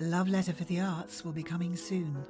A love letter for the arts will be coming soon.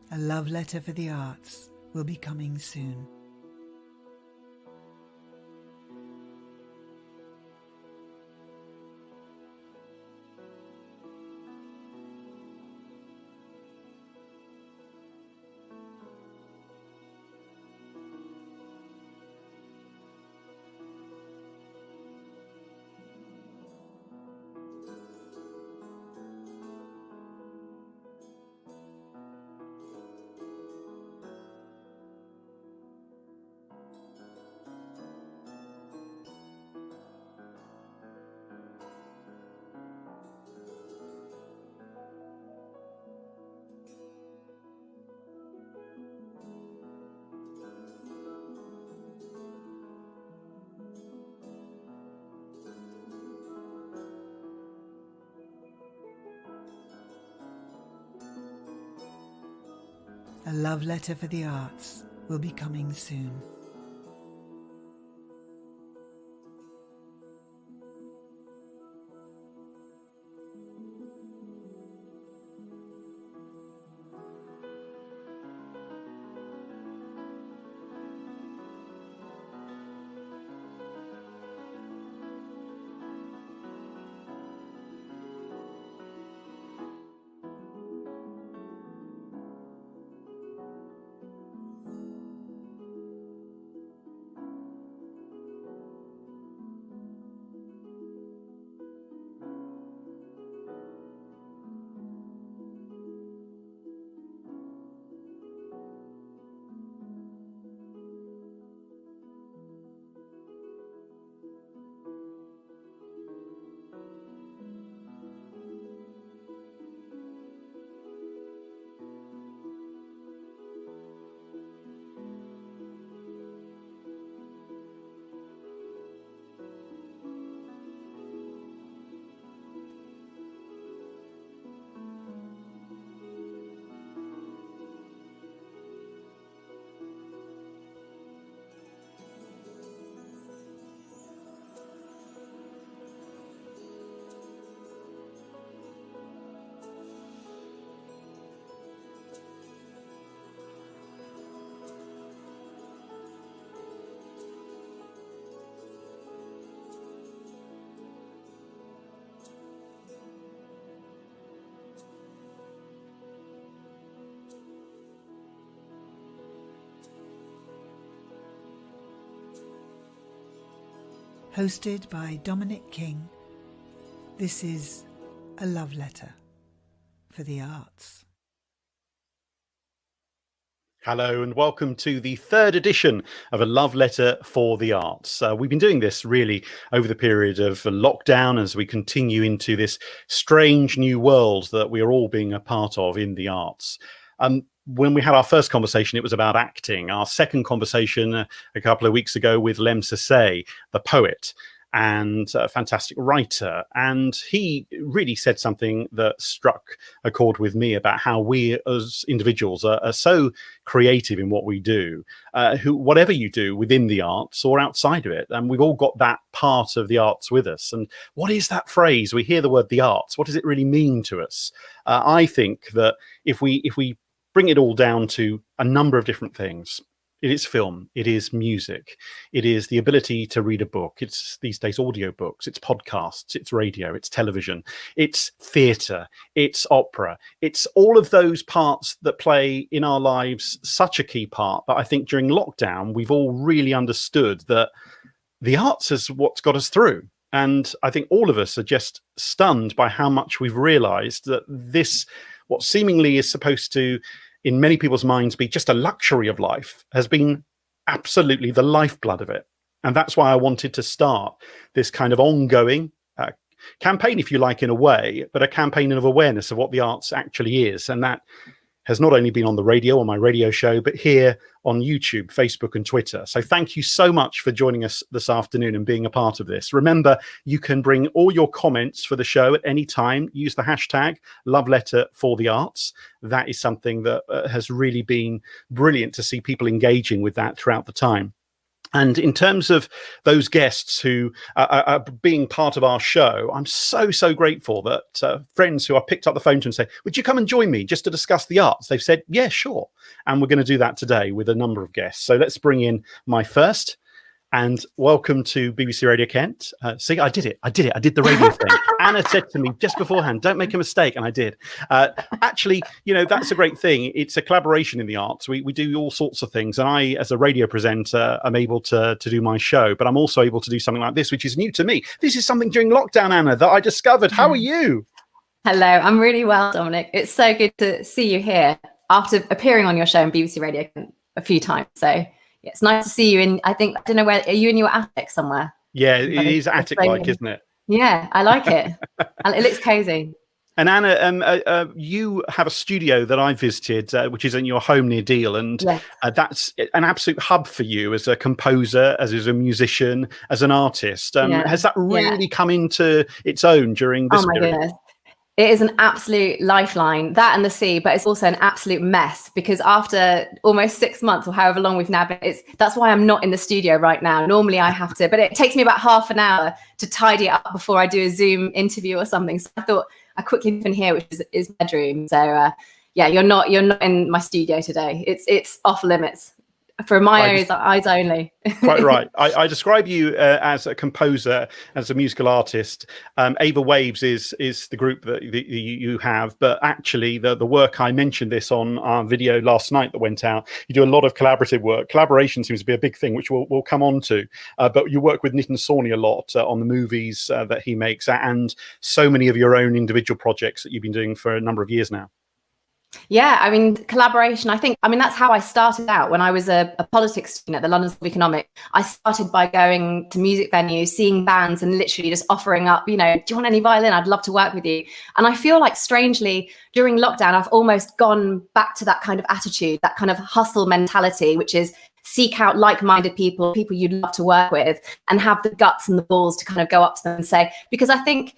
A love letter for the arts will be coming soon. A love letter for the arts will be coming soon. Hosted by Dominic King, this is A Love Letter for the Arts. Hello and welcome to the third edition of A Love Letter for the Arts. We've been doing this really over the period of lockdown as we continue into this strange new world that we are all being a part of in the arts. When we had our first conversation, it was about acting. Our second conversation a couple of weeks ago with Lem Sasay, the poet and a fantastic writer. And he really said something that struck a chord with me about how we as individuals are so creative in what we do, whatever you do within the arts or outside of it. And we've all got that part of the arts with us. And what is that phrase? We hear the word the arts. What does it really mean to us? I think that if we bring it all down to a number of different things, It is film. It is music. It is the ability to read a book. It's these days audiobooks. It's podcasts. It's radio. It's television. It's theatre. It's opera. It's all of those parts that play in our lives such a key part that I think during lockdown we've all really understood that the arts is what's got us through. And I think all of us are just stunned by how much we've realised that this, what seemingly is supposed to, in many people's minds, be just a luxury of life, has been absolutely the lifeblood of it. And that's why I wanted to start this kind of ongoing campaign, if you like, in a way, but a campaign of awareness of what the arts actually is. And that has not only been on the radio, on my radio show, but here on YouTube, Facebook and Twitter. So thank you so much for joining us this afternoon and being a part of this. Remember, you can bring all your comments for the show at any time. Use the hashtag Love Letter for the Arts. That is something that has really been brilliant to see people engaging with that throughout the time. And in terms of those guests who are being part of our show, I'm so grateful that friends who I picked up the phone to and say, would you come and join me just to discuss the arts? They've said, yeah, sure. And we're going to do that today with a number of guests. So let's bring in my first. And welcome to BBC Radio Kent. See, I did it. I did the radio thing. Anna said to me just beforehand, don't make a mistake. And I did. Actually, you know, that's a great thing. It's a collaboration in the arts. We do all sorts of things. And I, as a radio presenter, am able to do my show. But I'm also able to do something like this, which is new to me. This is something during lockdown, Anna, that I discovered. How are you? Hello, I'm really well, Dominic. It's so good to see you here after appearing on your show on BBC Radio Kent a few times. So it's nice to see you in, I don't know where, are you in your attic somewhere? Yeah, it is attic-like, isn't it? Yeah, I like it. And it looks cozy. And Anna, you have a studio that I visited, which is in your home near Deal. And yes. That's an absolute hub for you as a composer, as a musician, as an artist. Has that really come into its own during this period? Goodness. It is an absolute lifeline, that and the sea, but it's also an absolute mess because after almost 6 months or however long we've now been, that's why I'm not in the studio right now. Normally I have to, but it takes me about half an hour to tidy it up before I do a Zoom interview or something. So I thought I quickly live in here, which is my dream. So yeah, you're not in my studio today. It's off limits. For my eyes only. Quite right. I describe you as a composer, as a musical artist. Ava Waves is the group that you have, but actually the work, I mentioned this on our video last night that went out, you do a lot of collaborative work. Collaboration seems to be a big thing, which we'll come on to, but you work with Nitin Sawhney a lot on the movies that he makes and so many of your own individual projects that you've been doing for a number of years now. Yeah, I mean, collaboration, that's how I started out when I was a politics student at the London School of Economics. I started by going to music venues, seeing bands and literally just offering up, do you want any violin? I'd love to work with you. And I feel like strangely during lockdown, I've almost gone back to that kind of attitude, that kind of hustle mentality, which is seek out like-minded people you'd love to work with and have the guts and the balls to kind of go up to them and say, because I think,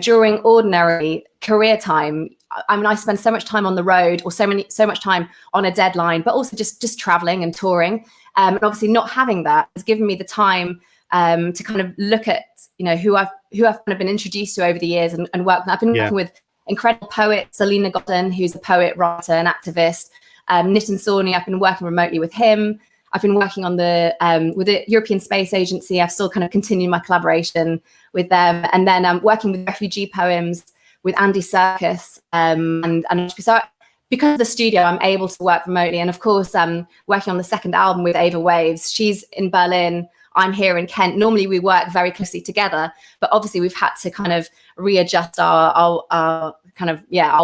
during ordinary career time, I spend so much time on the road or so much time on a deadline, but also just traveling and touring. And obviously not having that has given me the time to kind of look at, who I've kind of been introduced to over the years and work with. I've been working with incredible poets, Selena Godden, who's a poet, writer and activist. Nitin Sawhney, I've been working remotely with him. I've been working on with the European Space Agency. I've still kind of continued my collaboration with them. And then working with refugee poems with Andy Serkis. And so because of the studio, I'm able to work remotely. And of course, working on the second album with Ava Waves. She's in Berlin. I'm here in Kent. Normally we work very closely together, but obviously we've had to kind of readjust our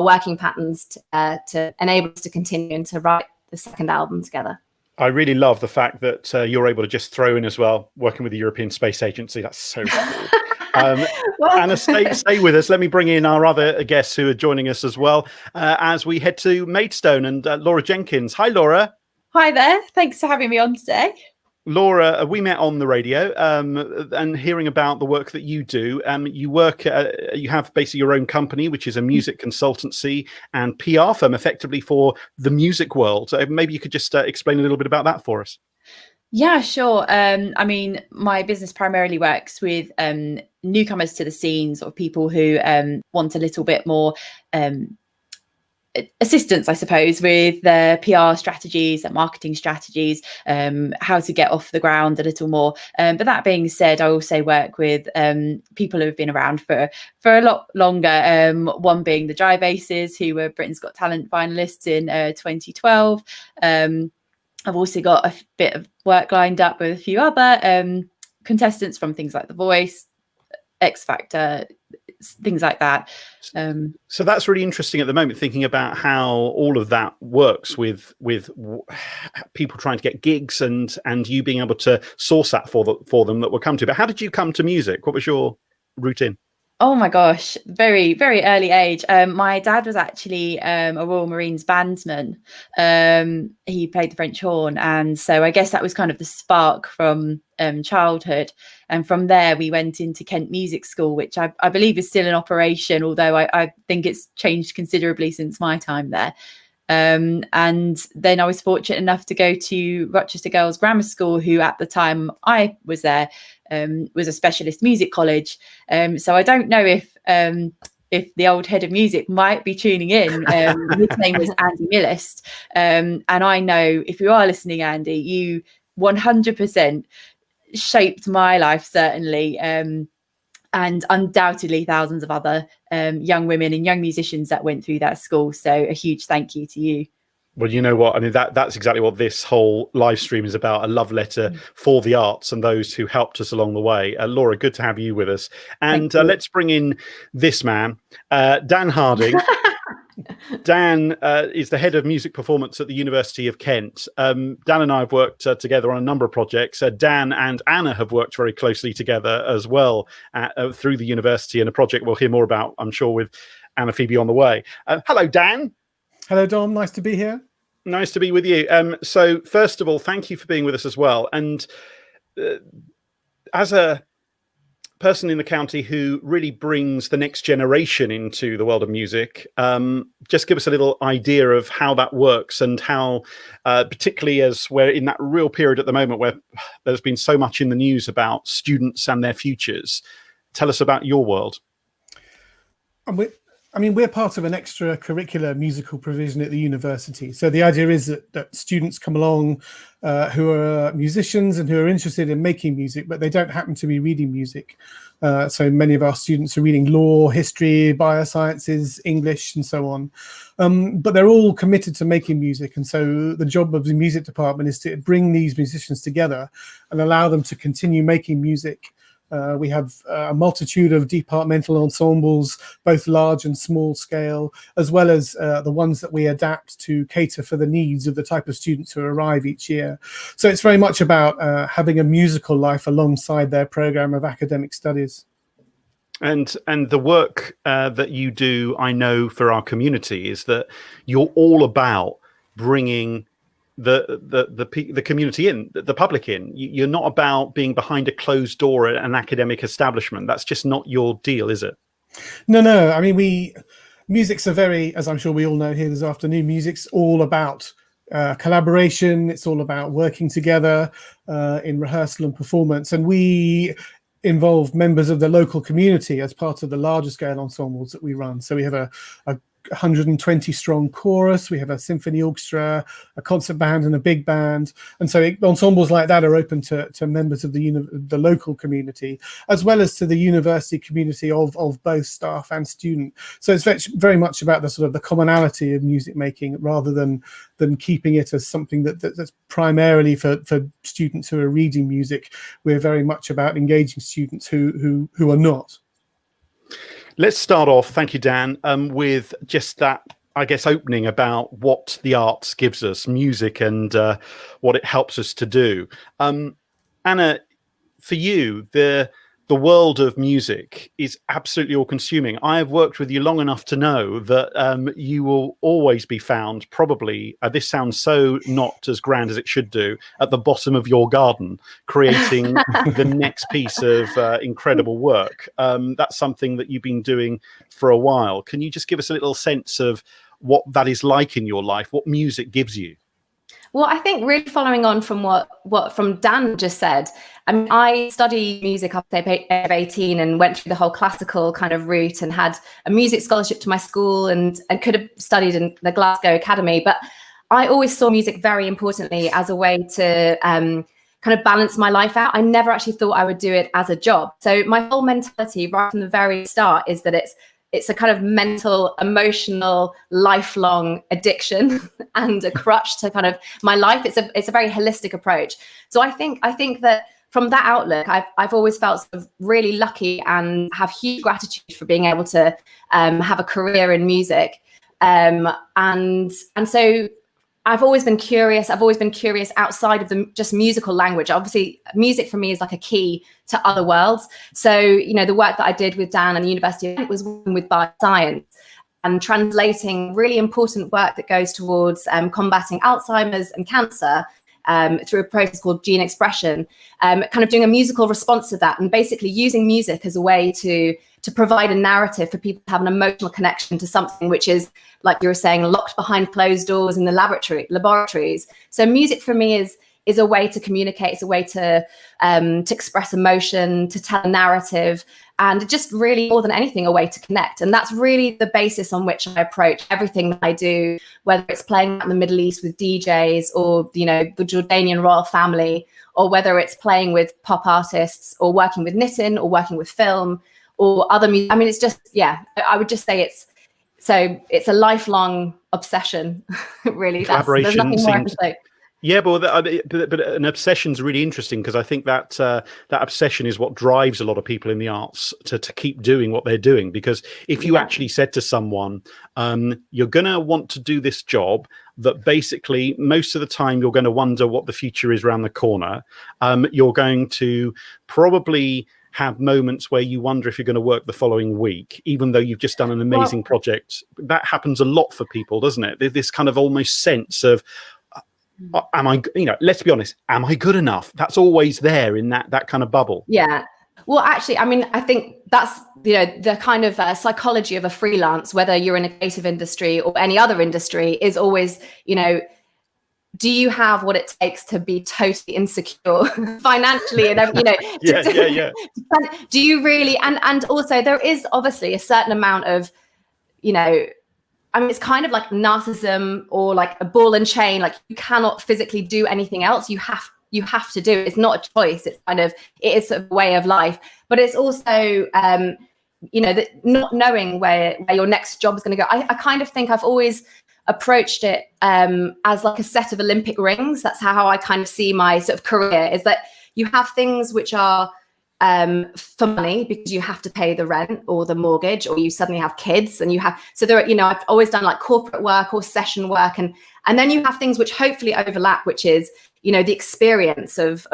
working patterns to enable us to continue and to write the second album together. I really love the fact that you're able to just throw in as well, working with the European Space Agency. That's so cool. Anna, stay with us. Let me bring in our other guests who are joining us as well as we head to Maidstone and Laura Jenkins. Hi, Laura. Hi there. Thanks for having me on today. Laura, we met on the radio and hearing about the work that you do. You have basically your own company, which is a music consultancy and PR firm effectively for the music world. Maybe you could just explain a little bit about that for us. Yeah, sure. My business primarily works with newcomers to the scene, sort of people who want a little bit more assistance, I suppose, with the PR strategies, the marketing strategies, how to get off the ground a little more. But that being said, I also work with people who have been around for a lot longer. One being the Jive Aces, who were Britain's Got Talent finalists in 2012. I've also got a bit of work lined up with a few other contestants from things like The Voice, X Factor, things like that. So that's really interesting at the moment, thinking about how all of that works with people trying to get gigs and you being able to source that for them that will come to. But how did you come to music? What was your route in? Oh my gosh, very, very early age. My dad was actually a Royal Marines bandsman. He played the French horn. And so I guess that was kind of the spark from childhood. And from there, we went into Kent Music School, which I believe is still in operation, although I think it's changed considerably since my time there. And then I was fortunate enough to go to Rochester Girls Grammar School, who at the time I was there was a specialist music college. So I don't know if the old head of music might be tuning in. His name was Andy Millist. And I know, if you are listening, Andy, you 100% shaped my life, certainly. And undoubtedly thousands of other young women and young musicians that went through that school. So a huge thank you to you. Well, you know what? I mean, that's exactly what this whole live stream is about, a love letter for the arts and those who helped us along the way. Laura, good to have you with us. And let's bring in this man, Dan Harding. Dan is the head of music performance at the University of Kent. Dan and I have worked together on a number of projects. Dan and Anna have worked very closely together as well through the university, and a project we'll hear more about, I'm sure, with Anna Phoebe on the way. Hello, Dan. Hello, Dom. Nice to be here. Nice to be with you. So first of all, thank you for being with us as well. And as a person in the county who really brings the next generation into the world of music, just give us a little idea of how that works and how, particularly as we're in that real period at the moment where there's been so much in the news about students and their futures. Tell us about your world. We're part of an extracurricular musical provision at the university. So the idea is that students come along who are musicians and who are interested in making music, but they don't happen to be reading music. So many of our students are reading law, history, biosciences, English, and so on. But they're all committed to making music. And so the job of the music department is to bring these musicians together and allow them to continue making music. We have a multitude of departmental ensembles, both large and small scale, as well as the ones that we adapt to cater for the needs of the type of students who arrive each year. So it's very much about having a musical life alongside their program of academic studies. And the work that you do, I know, for our community is that you're all about bringing the community in, the public in. You're not about being behind a closed door at an academic establishment. That's just not your deal, is it? No. I mean, music's a very, as I'm sure we all know here this afternoon, music's all about collaboration. It's all about working together in rehearsal and performance. And we involve members of the local community as part of the larger scale ensembles that we run. So we have a 120 strong chorus, we have a symphony orchestra, a concert band, and a big band. And so ensembles like that are open to members of the local community, as well as to the university community of both staff and student. So it's very much about the sort of the commonality of music making, rather than keeping it as something that's primarily for students who are reading music. We're very much about engaging students who are not. Let's start off, thank you, Dan, with just that, I guess, opening about what the arts gives us, music, and what it helps us to do. Anna, for you, the world of music is absolutely all-consuming. I have worked with you long enough to know that you will always be found, probably, this sounds so not as grand as it should do, at the bottom of your garden, creating the next piece of incredible work. That's something that you've been doing for a while. Can you just give us a little sense of what that is like in your life, what music gives you? Well, I think really following on from what from Dan just said, I mean, I studied music up to the age of 18 and went through the whole classical kind of route and had a music scholarship to my school and could have studied in the Glasgow Academy. But I always saw music very importantly as a way to kind of balance my life out. I never actually thought I would do it as a job. So my whole mentality right from the very start is that it's a kind of mental, emotional, lifelong addiction and a crutch to kind of my life. It's a very holistic approach. So I think that from that outlook, I've always felt sort of really lucky and have huge gratitude for being able to have a career in music. And so I've always been curious. I've always been curious outside of the just musical language. Obviously, music for me is like a key to other worlds. So, the work that I did with Dan and the University of Kent was working with bioscience and translating really important work that goes towards combating Alzheimer's and cancer through a process called gene expression, kind of doing a musical response to that and basically using music as a way to provide a narrative for people to have an emotional connection to something which is, like you were saying, locked behind closed doors in the laboratories. So music for me is a way to communicate, it's a way to express emotion, to tell a narrative, and just really more than anything, a way to connect. And that's really the basis on which I approach everything that I do, whether it's playing out in the Middle East with DJs or, the Jordanian royal family, or whether it's playing with pop artists or working with knitting or working with film or other music. I mean, it's just, I would just say it's a lifelong obsession, really. There's nothing more I can say. Yeah, but an obsession's really interesting because I think that that obsession is what drives a lot of people in the arts to keep doing what they're doing. Because if you actually said to someone, you're going to want to do this job that basically most of the time you're going to wonder what the future is around the corner, you're going to probably have moments where you wonder if you're going to work the following week, even though you've just done an amazing project. That happens a lot for people, doesn't it? There's this kind of almost sense of, am I, let's be honest, am I good enough? That's always there in that kind of bubble. Yeah. Well, actually, I mean, I think that's, the kind of psychology of a freelance, whether you're in a creative industry or any other industry, is always, do you have what it takes to be totally insecure financially and do you really, and also there is obviously a certain amount of, I mean, it's kind of like narcissism or like a ball and chain. Like you cannot physically do anything else. You have to do it. It's not a choice. It's kind of, it is a way of life. But it's also, that not knowing where your next job is going to go. I kind of think I've always approached it as like a set of Olympic rings. That's how I kind of see my sort of career, is that you have things which are for money because you have to pay the rent or the mortgage, or you suddenly have kids and I've always done like corporate work or session work, and then you have things which hopefully overlap, which is the experience of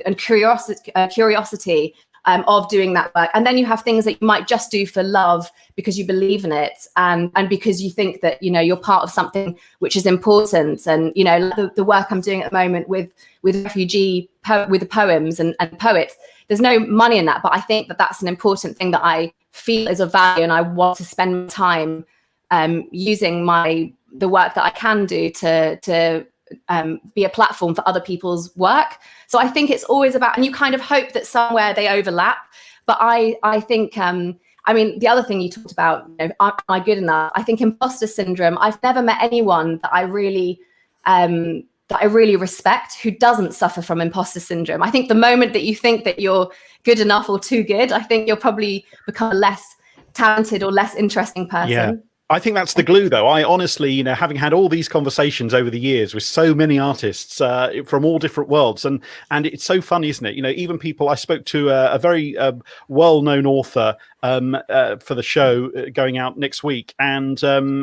and curiosity of doing that work. And then you have things that you might just do for love because you believe in it and because you think that you're part of something which is important. And the work I'm doing at the moment with with the poems and poets, there's no money in that, but I think that that's an important thing that I feel is of value, and I want to spend time using the work that I can do to be a platform for other people's work. So I think it's always about, and you kind of hope that somewhere they overlap. But I think, I mean, the other thing you talked about, am I good enough? I think imposter syndrome. I've never met anyone that I really respect who doesn't suffer from imposter syndrome. I think the moment that you think that you're good enough or too good, I think you'll probably become a less talented or less interesting person. Yeah. I think that's the glue, though. I honestly, having had all these conversations over the years with so many artists from all different worlds, and it's so funny, isn't it? Even people, I spoke to a very well-known author for the show going out next week, and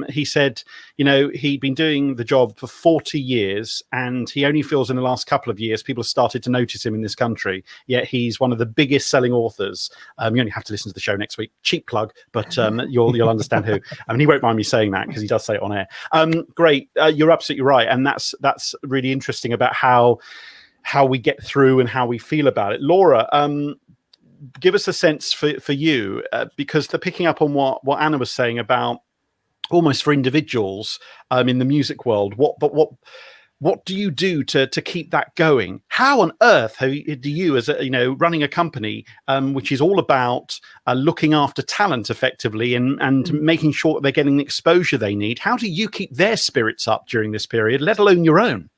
he said, he'd been doing the job for 40 years, and he only feels in the last couple of years people have started to notice him in this country. Yet he's one of the biggest selling authors. You only have to listen to the show next week. Cheap plug, but you'll understand who. I mean, he won't mind me saying that because he does say it on air. Great, you're absolutely right, and that's really interesting about how we get through and how we feel about it. Laura, give us a sense for you, because they're picking up on what Anna was saying about almost for individuals in the music world. what do you do to keep that going? How on earth do you, as running a company which is all about looking after talent effectively and making sure that they're getting the exposure they need? How do you keep their spirits up during this period, let alone your own?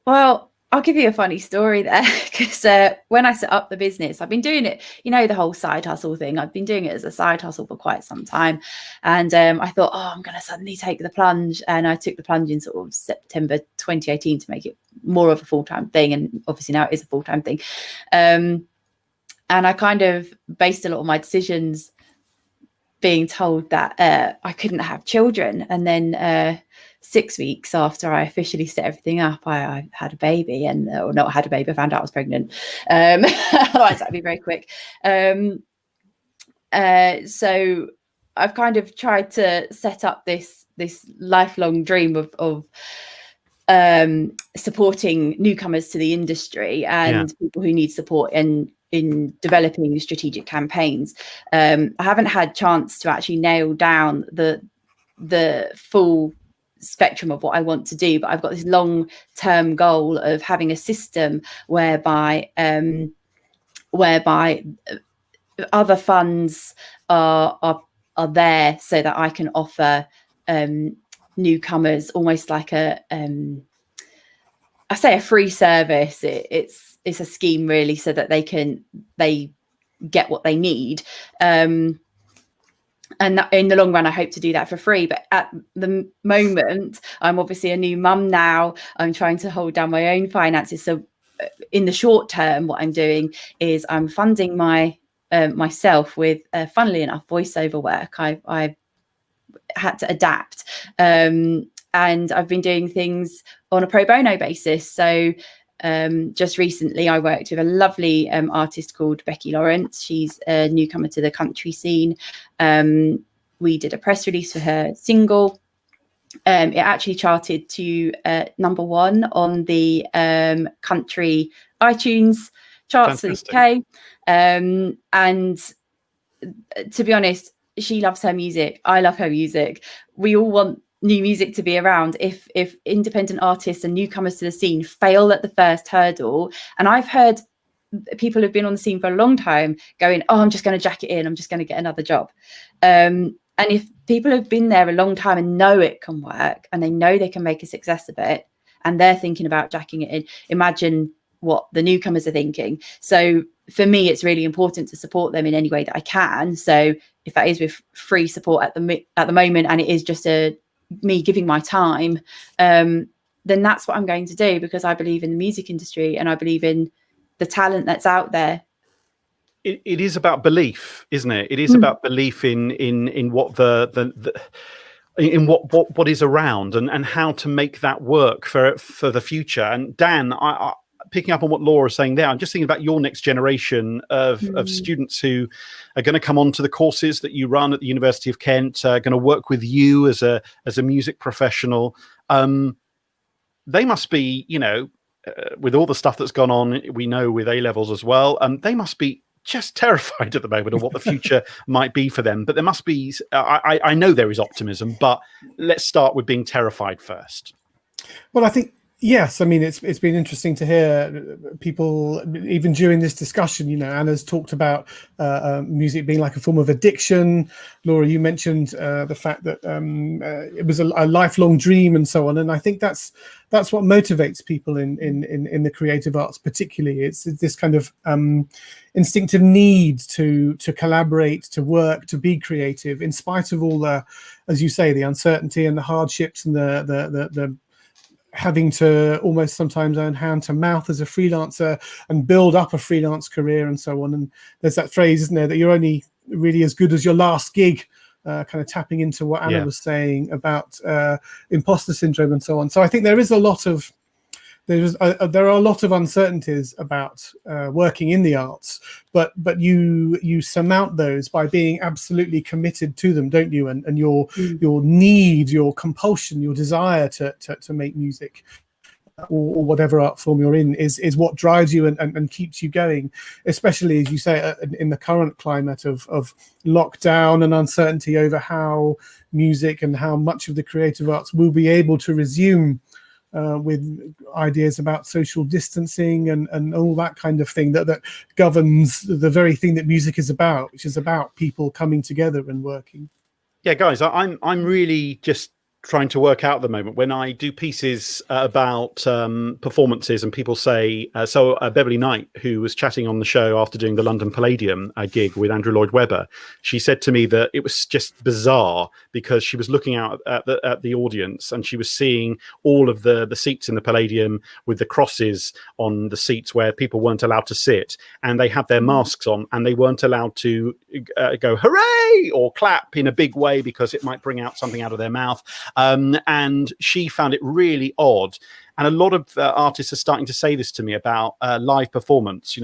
Well, I'll give you a funny story there, because when I set up the business, I've been doing it, the whole side hustle thing. I've been doing it as a side hustle for quite some time. And I thought, I'm going to suddenly take the plunge. And I took the plunge in sort of September 2018 to make it more of a full-time thing. And obviously now it is a full-time thing. And I kind of based a lot of my decisions being told that I couldn't have children. And then 6 weeks after I officially set everything up, I had a baby, or not had a baby, I found out I was pregnant. Otherwise that'd be very quick. So I've kind of tried to set up this lifelong dream of supporting newcomers to the industry and people who need support in developing strategic campaigns. I haven't had chance to actually nail down the full spectrum of what I want to do, but I've got this long-term goal of having a system whereby other funds are there so that I can offer newcomers almost like I say a free service. It's a scheme really, so that they get what they need. And in the long run, I hope to do that for free. But at the moment, I'm obviously a new mum now. I'm trying to hold down my own finances. So in the short term, what I'm doing is I'm funding myself with, funnily enough, voiceover work. I had to adapt. And I've been doing things on a pro bono basis. So just recently, I worked with a lovely artist called Becky Lawrence. She's a newcomer to the country scene. We did a press release for her single. It actually charted to #1 on the country iTunes charts for the UK. And to be honest, she loves her music. I love her music. We all want new music to be around. If independent artists and newcomers to the scene fail at the first hurdle, and I've heard people who've been on the scene for a long time going, I'm just going to jack it in, I'm just going to get another job. And if people have been there a long time and know it can work, and they know they can make a success of it, and they're thinking about jacking it in, imagine what the newcomers are thinking. So for me, it's really important to support them in any way that I can. So if that is with free support at the moment, and it is just me giving my time, then that's what I'm going to do, because I believe in the music industry and I believe in the talent that's out there. It is about belief, isn't it? It is about belief in what in what is around and how to make that work for the future. And Dan, I picking up on what Laura is saying there, I'm just thinking about your next generation of students who are going to come on to the courses that you run at the University of Kent, going to work with you as a music professional. They must be, with all the stuff that's gone on, we know with A-levels as well, they must be just terrified at the moment of what the future might be for them. But there must be, I know there is optimism, but let's start with being terrified first. Well, I think, yes, I mean, it's been interesting to hear people, even during this discussion, Anna's talked about music being like a form of addiction. Laura, you mentioned the fact that it was a lifelong dream and so on. And I think that's what motivates people in the creative arts particularly. It's this kind of instinctive need to collaborate, to work, to be creative, in spite of all the, as you say, the uncertainty and the hardships and the having to almost sometimes earn hand to mouth as a freelancer and build up a freelance career and so on. And there's that phrase, isn't there, that you're only really as good as your last gig, kind of tapping into what Anna was saying about imposter syndrome and so on. So I think there is a lot of there are a lot of uncertainties about working in the arts, but you surmount those by being absolutely committed to them, don't you? And your need, your compulsion, your desire to make music or whatever art form you're in is what drives you and keeps you going, especially, as you say, in the current climate of lockdown and uncertainty over how music and how much of the creative arts will be able to resume with ideas about social distancing and all that kind of thing that governs the very thing that music is about, which is about people coming together and working. Yeah, guys, I'm really just trying to work out at the moment when I do pieces about performances and people say, Beverly Knight, who was chatting on the show after doing the London Palladium gig with Andrew Lloyd Webber, she said to me that it was just bizarre because she was looking out at the audience and she was seeing all of the seats in the Palladium with the crosses on the seats where people weren't allowed to sit, and they had their masks on and they weren't allowed to go hooray or clap in a big way because it might bring out something out of their mouth. And she found it really odd. And a lot of artists are starting to say this to me about live performance.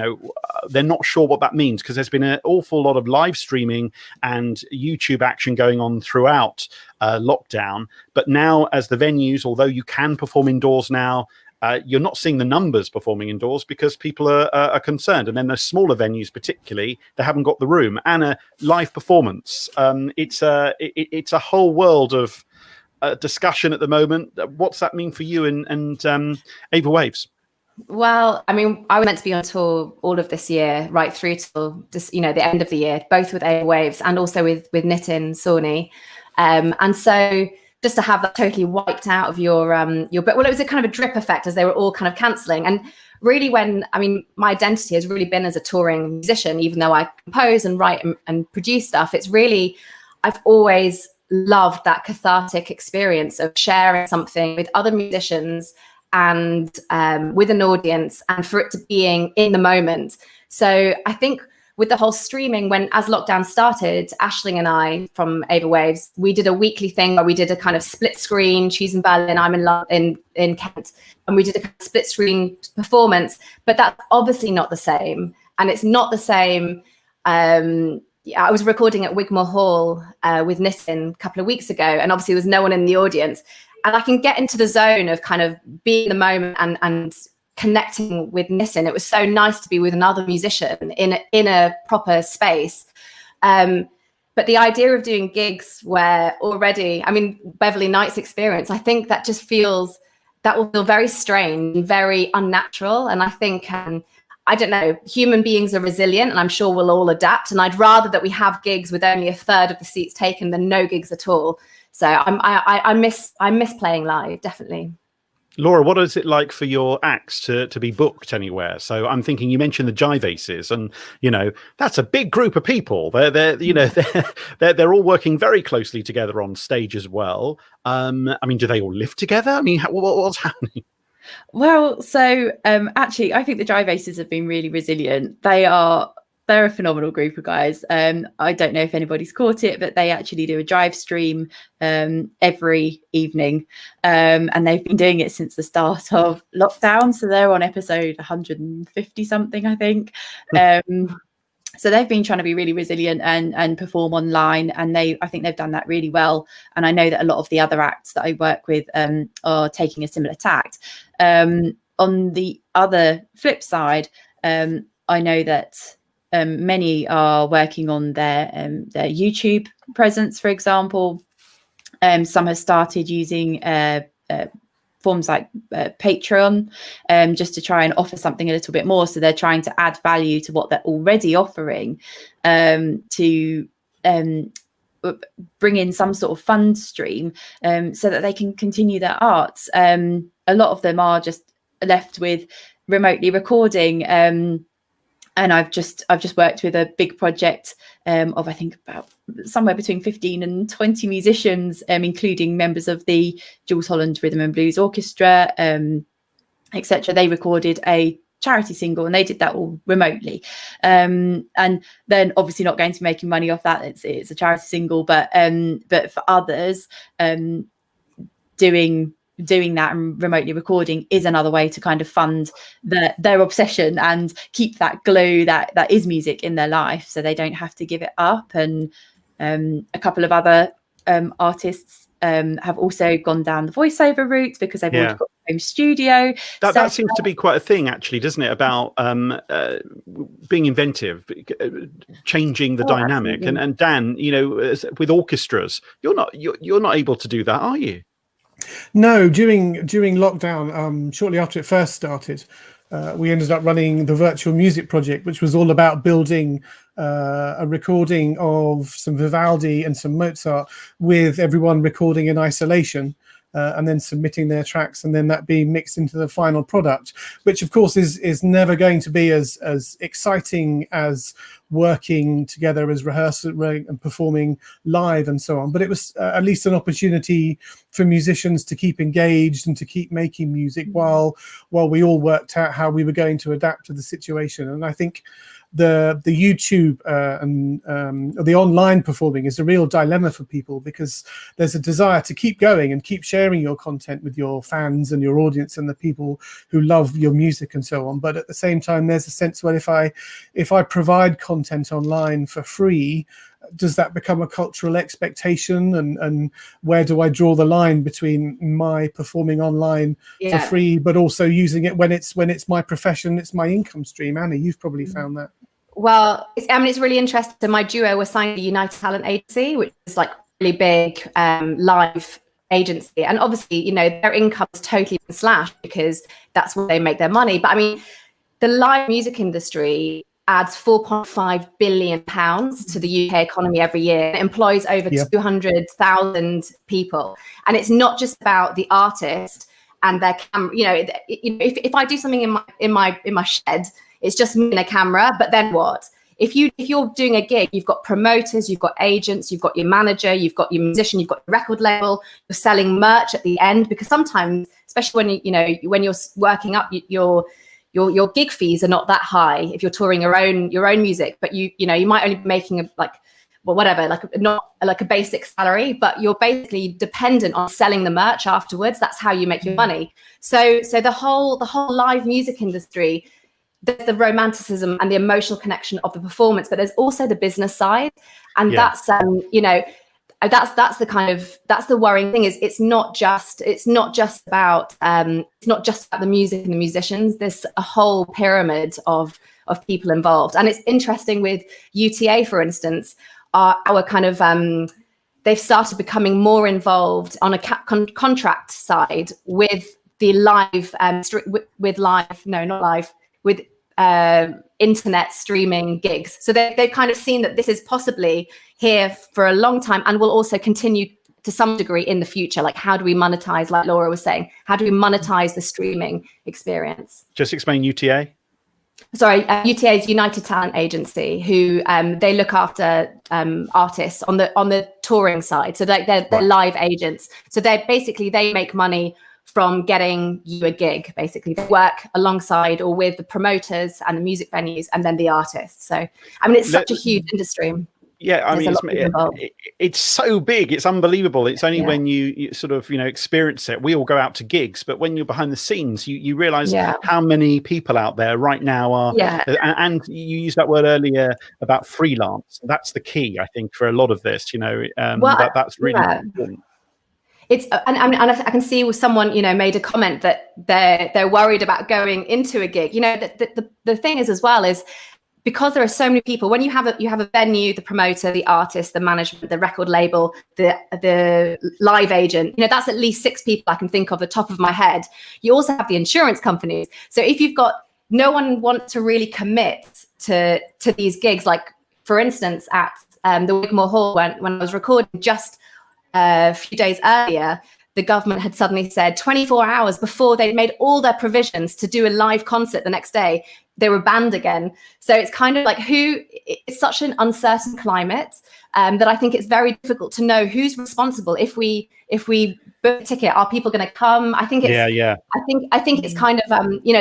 They're not sure what that means because there's been an awful lot of live streaming and YouTube action going on throughout lockdown. But now, as the venues, although you can perform indoors now, you're not seeing the numbers performing indoors because people are concerned. And then the smaller venues, particularly, they haven't got the room. And a live performance, it's a whole world of discussion at the moment. What's that mean for you and Ava Waves? Well, I mean, I was meant to be on tour all of this year, right through till just, the end of the year, both with Ava Waves and also with Nitin Sawhney. And so just to have that totally wiped out of your but well, it was a kind of a drip effect as they were all kind of cancelling. And really my identity has really been as a touring musician, even though I compose and write and produce stuff. It's really, I've always loved that cathartic experience of sharing something with other musicians and with an audience, and for it to being in the moment. So I think with the whole streaming, as lockdown started, Aisling and I from Ava Waves, we did a weekly thing where we did a kind of split screen. She's in Berlin, I'm in Kent, and we did a kind of split screen performance. But that's obviously not the same, and it's not the same. I was recording at Wigmore Hall with Nitin a couple of weeks ago, and obviously there was no one in the audience. And I can get into the zone of kind of being in the moment and connecting with Nitin. It was so nice to be with another musician in a proper space. But the idea of doing gigs where already, Beverly Knight's experience, I think that will feel very strange and very unnatural. And I think I don't know, human beings are resilient, and I'm sure we'll all adapt. And I'd rather that we have gigs with only a third of the seats taken than no gigs at all. So I miss playing live, definitely. Laura, what is it like for your acts to be booked anywhere? So I'm thinking, you mentioned the Jive Aces, and that's a big group of people. They're all working very closely together on stage as well. Do they all live together? What's happening? Well, so actually, I think the Jive Aces have been really resilient. They're a phenomenal group of guys. I don't know if anybody's caught it, but they actually do a Jive stream every evening, and they've been doing it since the start of lockdown. So they're on episode 150 something, I think. So they've been trying to be really resilient and perform online, and I think they've done that really well. And I know that a lot of the other acts that I work with are taking a similar tact. On the other flip side, I know that many are working on their YouTube presence, for example. Some have started using forms like Patreon, just to try and offer something a little bit more. So they're trying to add value to what they're already offering, to bring in some sort of fund stream, so that they can continue their arts. A lot of them are just left with remotely recording. And I've just worked with a big project of, I think, about somewhere between 15 and 20 musicians, including members of the Jules Holland Rhythm and Blues Orchestra, etc. They recorded a charity single, and they did that all remotely. And then obviously not going to be making money off that. It's a charity single, but for others, doing that and remotely recording is another way to kind of fund their obsession and keep that glow that is music in their life, so they don't have to give it up. And a couple of other artists have also gone down the voiceover route because they've already got a home studio. That seems to be quite a thing, actually, doesn't it? About being inventive, changing the dynamic. And Dan, with orchestras, you're not able to do that, are you? No, during lockdown, shortly after it first started, we ended up running the virtual music project, which was all about building a recording of some Vivaldi and some Mozart, with everyone recording in isolation, and then submitting their tracks, and then that being mixed into the final product, which of course is never going to be as exciting as working together as rehearsal and performing live and so on. But it was at least an opportunity for musicians to keep engaged and to keep making music while we all worked out how we were going to adapt to the situation. And I think the YouTube and the online performing is a real dilemma for people, because there's a desire to keep going and keep sharing your content with your fans and your audience and the people who love your music and so on. But at the same time, there's a sense where if I provide content online for free, does that become a cultural expectation? And where do I draw the line between my performing online for free, but also using it when it's my profession, it's my income stream? Annie, you've probably found that. Well, it's really interesting. My duo was signed to United Talent Agency, which is like really big live agency. And obviously, their income is totally been slashed because that's where they make their money. But I mean, the live music industry adds £4.5 billion to the UK economy every year. It employs over 200,000 people. And it's not just about the artist and their camera. If I do something in my shed, it's just me and a camera, but then what? If you're doing a gig, you've got promoters, you've got agents, you've got your manager, you've got your musician, you've got your record label, you're selling merch at the end, because sometimes, especially when you're working up, your gig fees are not that high if you're touring your own music, but you might only be making not like a basic salary, but you're basically dependent on selling the merch afterwards. That's how you make your money. So the whole live music industry, there's the romanticism and the emotional connection of the performance, but there's also the business side, and that's the worrying thing. Is it's not just about the music and the musicians. There's a whole pyramid of people involved, and it's interesting with UTA, for instance, our kind of they've started becoming more involved on a contract side with the live with internet streaming gigs. So they've kind of seen that this is possibly here for a long time and will also continue to some degree in the future. Like, how do we monetize, like Laura was saying, how do we monetize the streaming experience? Just explain UTA. Sorry, UTA is United Talent Agency, who they look after artists on the touring side. So they're live agents. So they make money from getting you a gig. Basically, they work alongside or with the promoters and the music venues, and then the artists. So I mean, it's such a huge industry. Yeah, I mean, it's so big, it's unbelievable. It's only when you sort of experience it. We all go out to gigs, but when you're behind the scenes, you realize how many people out there right now are. And you used that word earlier about freelance. That's the key, I think, for a lot of this. That's really important. It's and I can see with someone made a comment that they're worried about going into a gig. The thing is as well is, because there are so many people, when you have a venue, the promoter, the artist, the management, the record label, the live agent, that's at least 6 people I can think of the top of my head. You also have the insurance companies. So if you've got no one wants to really commit to these gigs, like for instance at the Wigmore Hall when I was recording just a few days earlier, the government had suddenly said 24 hours before they'd made all their provisions to do a live concert the next day, they were banned again. So it's kind of like it's such an uncertain climate that I think it's very difficult to know who's responsible. If we book a ticket, are people going to come? I think I think it's kind of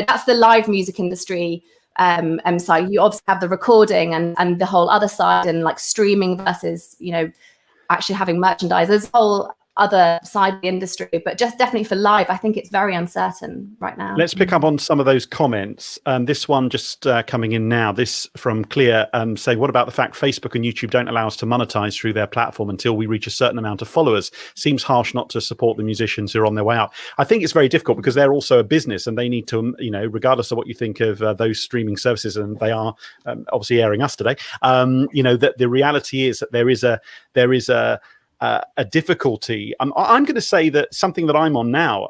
that's the live music industry side. You obviously have the recording and the whole other side, and like streaming versus actually having merchandise. There's a whole other side of the industry, but just definitely for live, I think it's very uncertain right now. Let's pick up on some of those comments. This one just coming in now, this from Clear, saying, what about the fact Facebook and YouTube don't allow us to monetize through their platform until we reach a certain amount of followers? Seems harsh not to support the musicians who are on their way out. I think it's very difficult because they're also a business and they need to, regardless of what you think of those streaming services, and they are obviously airing us today, that the reality is that there is a a difficulty. I'm going to say that something that I'm on now,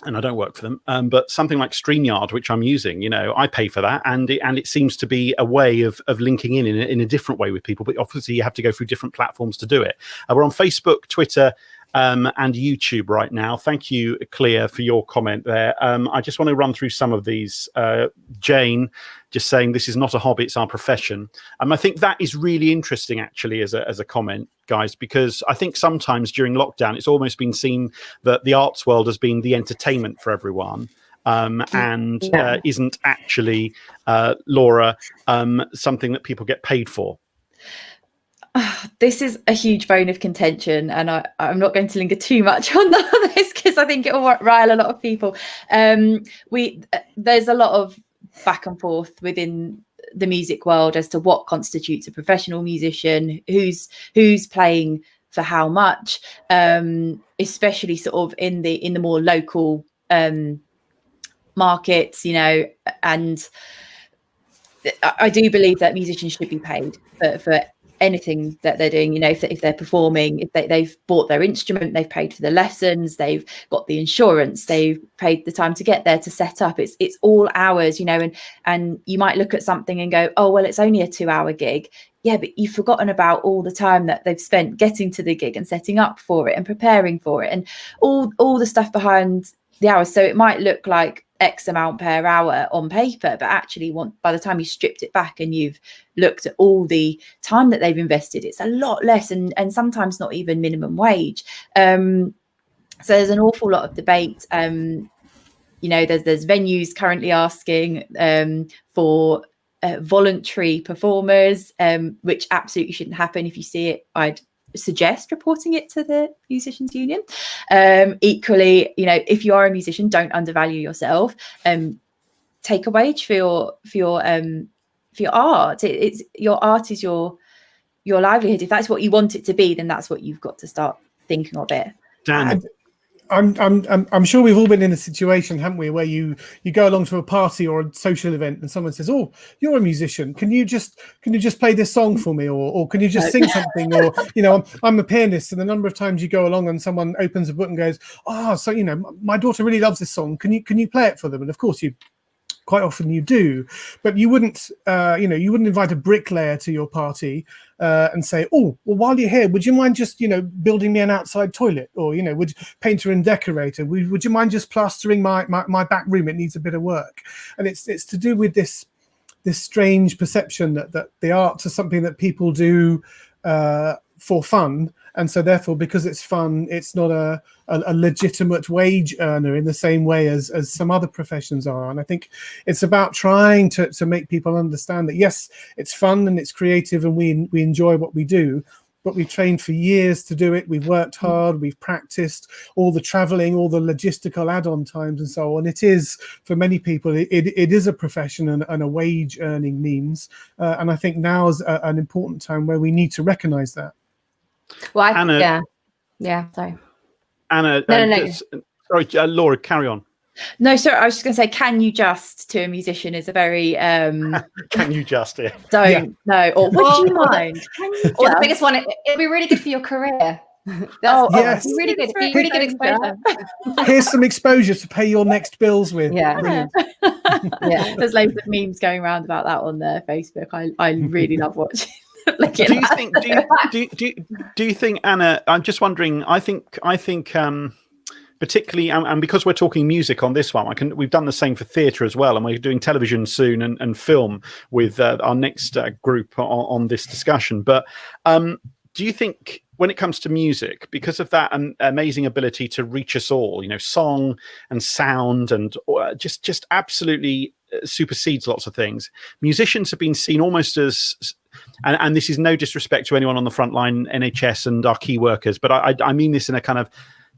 and I don't work for them, but something like StreamYard, which I'm using, you know, I pay for that, and it seems to be a way of linking in a different way with people. But obviously, you have to go through different platforms to do it. We're on Facebook, Twitter, and YouTube right now. Thank you, Clea, for your comment there. I just want to run through some of these. Jane just saying this is not a hobby, it's our profession. I think that is really interesting, actually, as a comment, guys, because I think sometimes during lockdown, it's almost been seen that the arts world has been the entertainment for everyone. And isn't actually, Laura, something that people get paid for. This is a huge bone of contention, and I'm not going to linger too much on this because I think it will rile a lot of people. There's a lot of back and forth within the music world as to what constitutes a professional musician, who's playing for how much, especially sort of in the more local markets, you know. And I do believe that musicians should be paid for anything that they're doing, you know, if they're performing, if they've bought their instrument, they've paid for the lessons, they've got the insurance, they've paid the time to get there, to set up. It's all hours, you know, and you might look at something and go, oh, well, it's only a 2-hour gig. Yeah, but you've forgotten about all the time that they've spent getting to the gig and setting up for it and preparing for it and all the stuff behind the hours. So it might look like X amount per hour on paper, but actually by the time you stripped it back and you've looked at all the time that they've invested, it's a lot less, and sometimes not even minimum wage. So there's an awful lot of debate. You know, there's venues currently asking for voluntary performers, which absolutely shouldn't happen. If you see it, I'd suggest reporting it to the musicians union. Equally, you know, if you are a musician, don't undervalue yourself. Take a wage for your art. It's your art is your livelihood. If that's what you want it to be, then that's what you've got to start thinking of it. Dan, I'm sure we've all been in a situation, haven't we, where you go along to a party or a social event and someone says, "Oh, you're a musician. Can you just play this song for me, or can you just sing something?" Or, you know, I'm a pianist, and the number of times you go along and someone opens a book and goes, "Oh, so, you know, my daughter really loves this song. Can you play it for them?" And of course quite often you do, but you wouldn't invite a bricklayer to your party and say, "Oh, well, while you're here, would you mind just, you know, building me an outside toilet?" Or, you know, would painter and decorator, would you mind just plastering my back room? It needs a bit of work. And it's to do with this strange perception that the arts are something that people do for fun, and so therefore, because it's fun, it's not a legitimate wage earner in the same way as some other professions are. And I think it's about trying to make people understand that, yes, it's fun and it's creative and we enjoy what we do, but we've trained for years to do it. We've worked hard, we've practiced, all the traveling, all the logistical add-on times and so on. It is, for many people, it is a profession and a wage earning means. And I think now is an important time where we need to recognize that. Well, Anna, sorry. Anna, No. Sorry, Laura, carry on. No, sorry, I was just going to say, "Can you just" to a musician is a very Can you just don't know, or would you mind? Can you Or the just? biggest one, it'd be really good for your career. Yes. Really good. Really good exposure. Here's some exposure to pay your next bills with. Yeah. Brilliant. Yeah. There's loads of memes going around about that on their Facebook. I really love watching. Do you think, Anna? I'm just wondering. I think, particularly, and because we're talking music on this one, we've done the same for theatre as well, and we're doing television soon and film with our next group on this discussion. But do you think, when it comes to music, because of that amazing ability to reach us all, you know, song and sound and just absolutely supersedes lots of things, musicians have been seen almost as, and this is no disrespect to anyone on the front line, NHS and our key workers, but I mean this in a kind of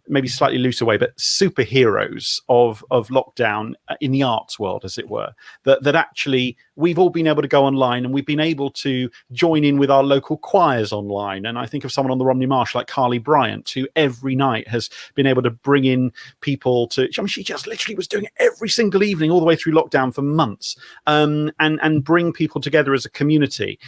maybe slightly looser way, but superheroes of lockdown in the arts world, as it were, that actually we've all been able to go online and we've been able to join in with our local choirs online. And I think of someone on the Romney Marsh like Carly Bryant, who every night has been able to bring in people to, I mean, she just literally was doing it every single evening all the way through lockdown for months, and bring people together as a community.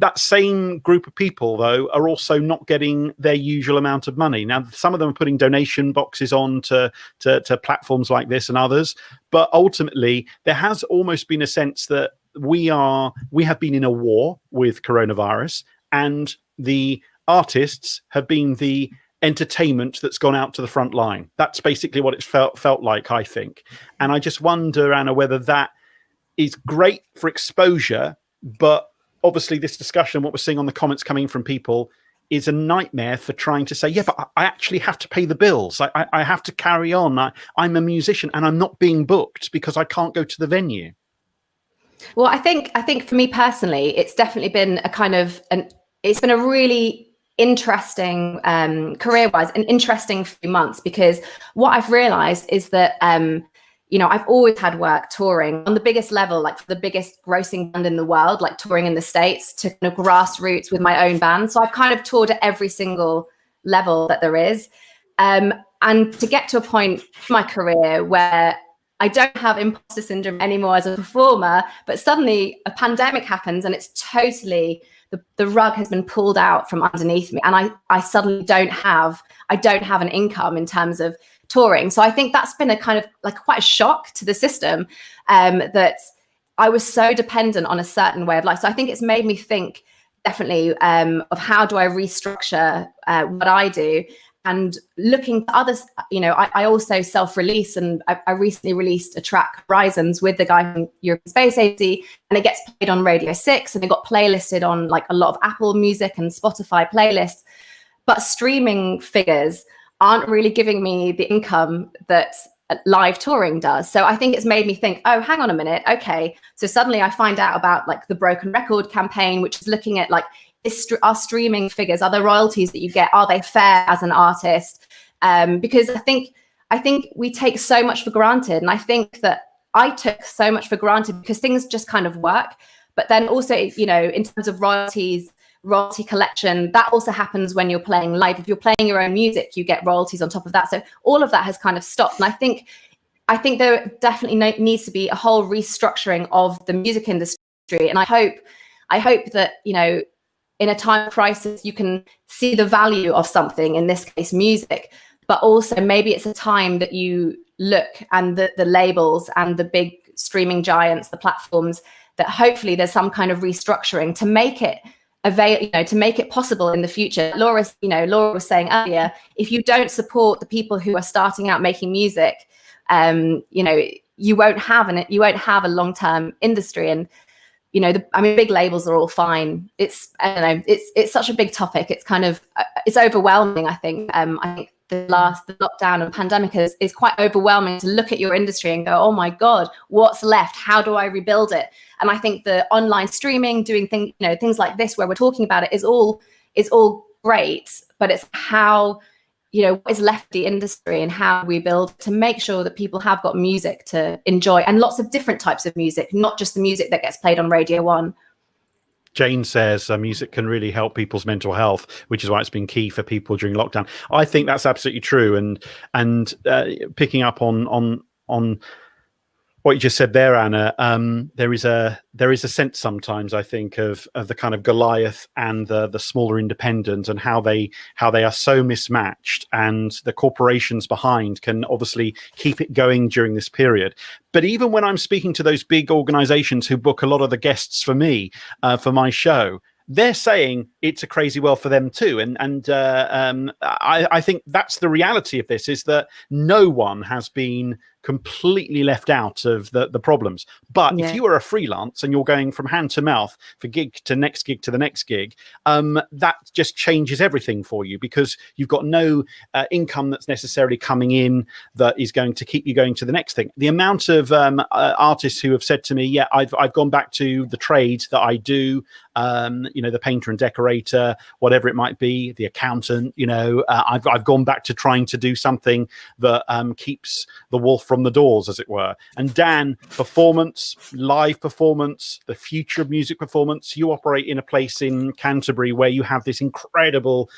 that same group of people, though, are also not getting their usual amount of money. Now, some of them are putting donation boxes on to platforms like this and others, but ultimately there has almost been a sense that we have been in a war with coronavirus, and the artists have been the entertainment that's gone out to the front line. That's basically what it felt like, I think. And I just wonder, Anna, whether that is great for exposure, but obviously this discussion, what we're seeing on the comments coming from people, is a nightmare for trying to say, yeah, but I actually have to pay the bills. I have to carry on. I'm a musician and I'm not being booked because I can't go to the venue. Well, I think for me personally, it's definitely been it's been a really interesting career-wise, an interesting few months, because what I've realized is that I've always had work touring on the biggest level, like for the biggest grossing band in the world, like touring in the States, to kind of grassroots with my own band. So I've kind of toured at every single level that there is. And to get to a point in my career where I don't have imposter syndrome anymore as a performer, but suddenly a pandemic happens and it's totally, the rug has been pulled out from underneath me. And I suddenly don't have an income in terms of touring. So I think that's been a kind of like quite a shock to the system, that I was so dependent on a certain way of life. So I think it's made me think definitely of how do I restructure what I do, and looking to others. I also self-release, and I recently released a track, Horizons, with the guy from European Space Agency, and it gets played on Radio 6, and it got playlisted on like a lot of Apple Music and Spotify playlists. But streaming figures aren't really giving me the income that live touring does. So I think it's made me think, oh, hang on a minute. Okay. So suddenly I find out about like the Broken Record campaign, which is looking at like, are streaming figures, are the royalties that you get, are they fair as an artist? Because I think we take so much for granted. And I think that I took so much for granted because things just kind of work. But then also, in terms of royalty collection, that also happens when you're playing live. If you're playing your own music, you get royalties on top of that. So all of that has kind of stopped. And I think there definitely needs to be a whole restructuring of the music industry. And I hope that, in a time of crisis, you can see the value of something, in this case, music, but also maybe it's a time that you look, and the labels and the big streaming giants, the platforms, that hopefully there's some kind of restructuring to make it to make it possible in the future. Laura was saying earlier, if you don't support the people who are starting out making music, you won't have a long-term industry. And big labels are all fine. It's such a big topic. It's kind of it's overwhelming. I think the lockdown and pandemic is quite overwhelming to look at your industry and go, oh my God, what's left? How do I rebuild it? And I think the online streaming, doing things like this where we're talking about it is all great, but it's how, what is left of the industry and how we build to make sure that people have got music to enjoy, and lots of different types of music, not just the music that gets played on Radio 1. Jane says music can really help people's mental health, which is why it's been key for people during lockdown. I think that's absolutely true. And picking up on what you just said there, Anna, there is a sense sometimes, I think, of the kind of Goliath and the smaller independent, and how they are so mismatched, and the corporations behind can obviously keep it going during this period. But even when I'm speaking to those big organizations who book a lot of the guests for me, for my show, they're saying it's a crazy world for them too. And I think that's the reality of this, is that no one has been completely left out of the problems. But if you are a freelance and you're going from hand to mouth for gig to next gig to the next gig, that just changes everything for you, because you've got no income that's necessarily coming in that is going to keep you going to the next thing. The amount of artists who have said to me, yeah, I've gone back to the trade that I do, the painter and decorator, whatever it might be, the accountant, I've gone back to trying to do something that keeps the wolf from the doors, as it were. And Dan, performance, live performance, the future of music performance. You operate in a place in Canterbury where you have this incredible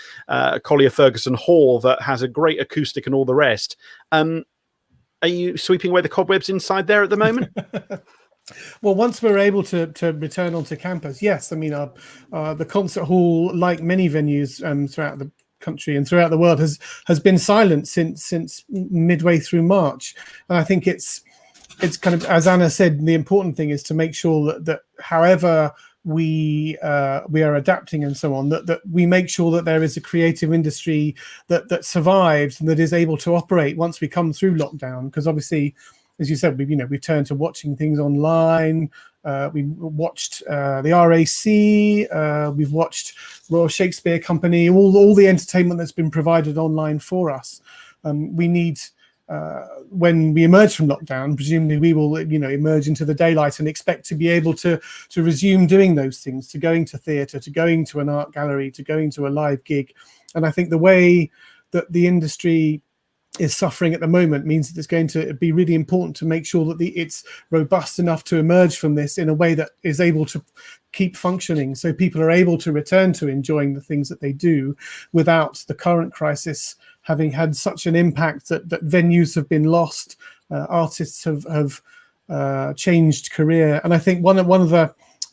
Collier Ferguson Hall that has a great acoustic and all the rest. Are you sweeping away the cobwebs inside there at the moment? Well, once we're able to return onto campus, yes. I mean, the concert hall, like many venues throughout the country and throughout the world, has been silent since midway through March. And I think it's kind of, as Anna said, the important thing is to make sure that however we are adapting and so on, that we make sure that there is a creative industry that survives and that is able to operate once we come through lockdown. Because obviously, as you said, we've turned to watching things online. We watched the RAC. We've watched Royal Shakespeare Company. All the entertainment that's been provided online for us. We need. When we emerge from lockdown, presumably we will, emerge into the daylight and expect to be able to resume doing those things, to going to theatre, to going to an art gallery, to going to a live gig. And I think the way that the industry is suffering at the moment means that it's going to be really important to make sure that it's robust enough to emerge from this in a way that is able to keep functioning, so people are able to return to enjoying the things that they do without the current crisis having had such an impact that venues have been lost, artists have changed career. And I think one of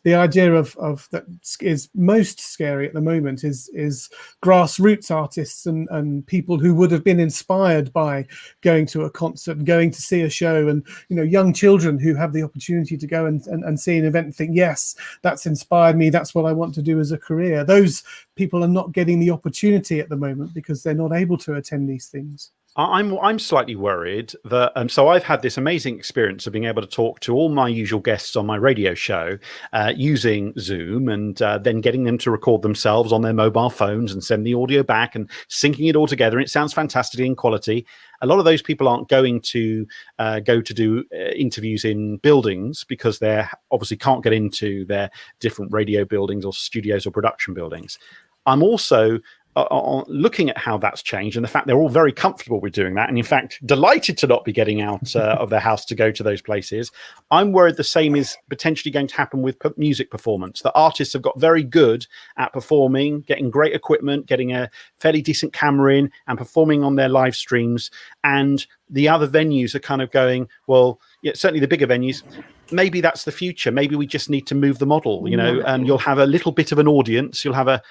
the idea of that is most scary at the moment is grassroots artists and people who would have been inspired by going to a concert and going to see a show, and young children who have the opportunity to go and see an event and think, yes, that's inspired me, that's what I want to do as a career. Those people are not getting the opportunity at the moment because they're not able to attend these things. I'm slightly worried that so I've had this amazing experience of being able to talk to all my usual guests on my radio show using Zoom, and then getting them to record themselves on their mobile phones and send the audio back and syncing it all together. And it sounds fantastic in quality. A lot of those people aren't going to go to do interviews in buildings because they obviously can't get into their different radio buildings or studios or production buildings. I'm also looking at how that's changed and the fact they're all very comfortable with doing that, and in fact delighted to not be getting out of their house to go to those places. I'm worried the same is potentially going to happen with music performance. The artists have got very good at performing, getting great equipment, getting a fairly decent camera in and performing on their live streams, and the other venues are kind of going, well, yeah, certainly the bigger venues, maybe that's the future. Maybe we just need to move the model. You'll have a little bit of an audience. You'll have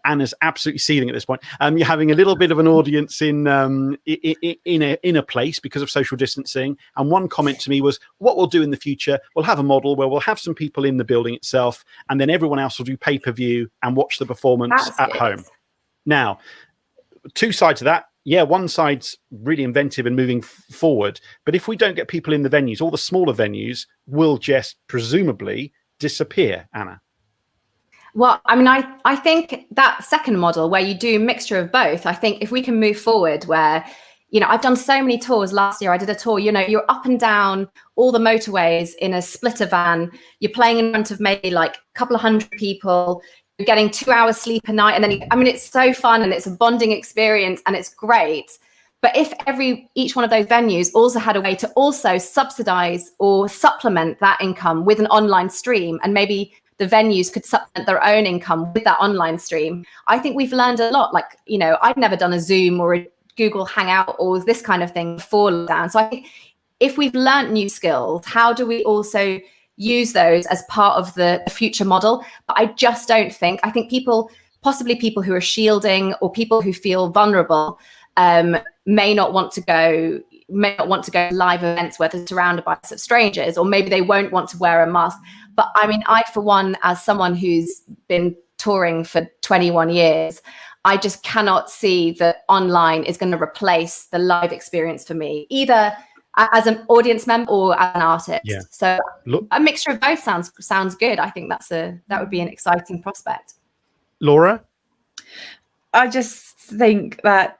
Anna's absolutely seething at this point. You're having a little bit of an audience in a place because of social distancing. And one comment to me was, what we'll do in the future, we'll have a model where we'll have some people in the building itself, and then everyone else will do pay-per-view and watch the performance at home. Now, two sides of that. Yeah, one side's really inventive and moving forward. But if we don't get people in the venues, all the smaller venues will just presumably disappear, Anna. Well, I mean, I think that second model where you do a mixture of both, I think if we can move forward where, I've done so many tours. Last year I did a tour, you're up and down all the motorways in a splitter van. You're playing in front of maybe like a couple of hundred people. You're getting 2 hours sleep a night. And then, it's so fun and it's a bonding experience and it's great. But if each one of those venues also had a way to also subsidize or supplement that income with an online stream, and maybe the venues could supplement their own income with that online stream, I think we've learned a lot. Like, I've never done a Zoom or a Google Hangout or this kind of thing before lockdown. So I think if we've learned new skills, how do we also use those as part of the future model? But I just don't think, I think possibly people who are shielding or people who feel vulnerable may not want to go to live events where they're surrounded by strangers, or maybe they won't want to wear a mask. But I mean, I, for one, as someone who's been touring for 21 years, I just cannot see that online is going to replace the live experience for me, either as an audience member or as an artist. Yeah. So a mixture of both sounds good. I think that would be an exciting prospect. Laura? I just think that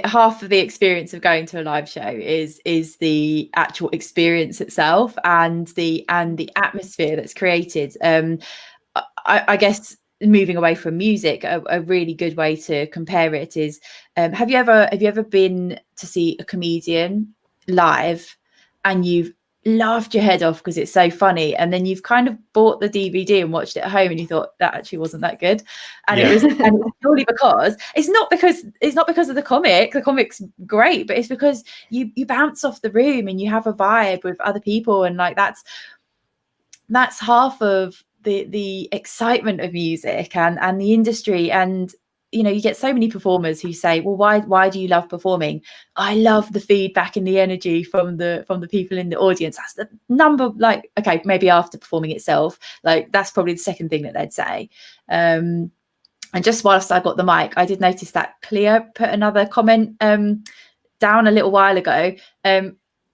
half of the experience of going to a live show is the actual experience itself and the atmosphere that's created. I guess moving away from music, a really good way to compare it is, have you ever been to see a comedian live and you've laughed your head off because it's so funny, and then you've kind of bought the DVD and watched it at home and you thought that actually wasn't that good, and it was purely because it's not because of the comic's great, but it's because you bounce off the room and you have a vibe with other people, and like that's half of the excitement of music and the industry. And you know, you get so many performers who say, well, why do you love performing? I love the feedback and the energy from the people in the audience. That's the number, like, okay, maybe after performing itself, like that's probably the second thing that they'd say. And just whilst I got the mic, I did notice that Clea put another comment down a little while ago.